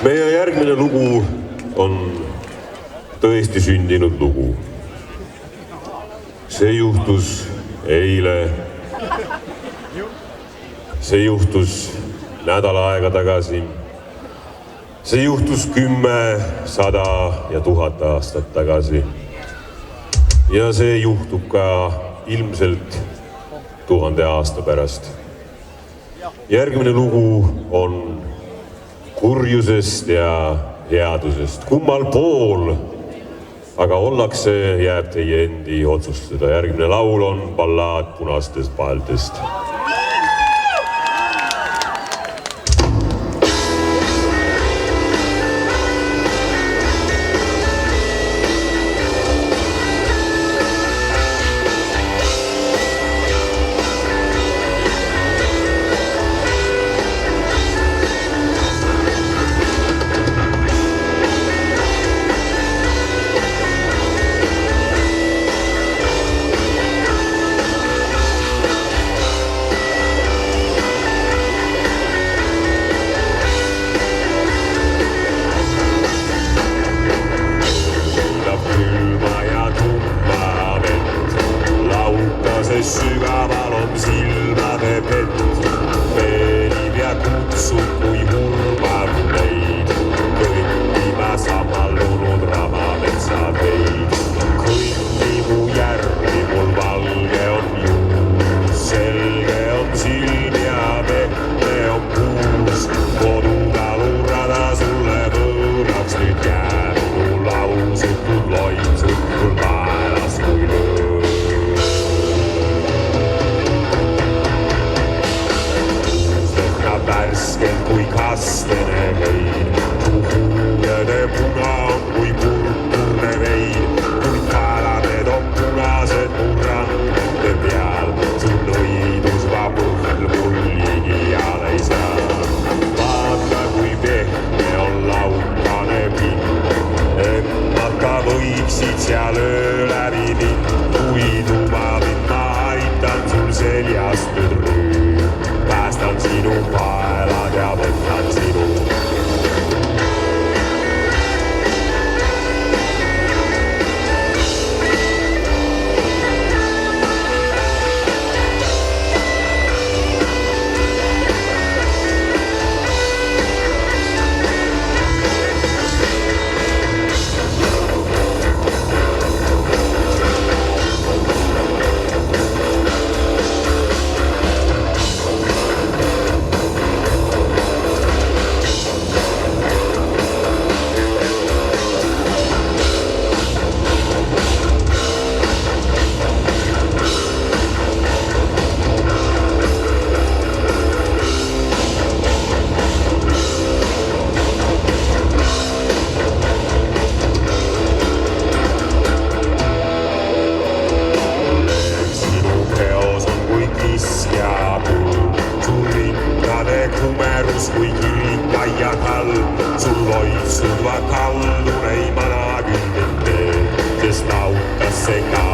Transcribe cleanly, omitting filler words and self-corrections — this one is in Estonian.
Meie järgmine lugu on tõesti sündinud lugu. See juhtus eile. See juhtus nädal aega tagasi. See juhtus 10, 100 ja 1000 aastat tagasi. Ja see juhtub ka ilmselt 1000 aasta pärast. Järgmine lugu on kurjusest ja headusest. Kummal pool aga ollakse, jääb teie endi otsustada. Järgmine laul on ballaad punastest paeltest. Sügaval on silmade pett, veelib ja kutsub, kui hurmab neid. Kõndima samallunud ramametsateid. Kõndi mu järgi mul valge on juus, selge on silm ja vette on puus. Kodutalurada sulle võõraks nüüd jääb, mu lausutud loitsud mul naeras kui lõõr. Värskel kui kastene vein, kuhuujade puna on kui purpurne vein, kui kaelaned on punased mu randade peal, su nõidus vabõhl mul ligial ei saa. Vaata kui pehme on laukane pind, emmata võiksid seal öö läbi mind, kui tubavid ma aitan sul seljast nüüd rüü. Päästan sinu paelad ja võtan sinu. Kui kirikaiad halb, sul loitsud va kaldun ei mana küll mitte, sest nautas see ka.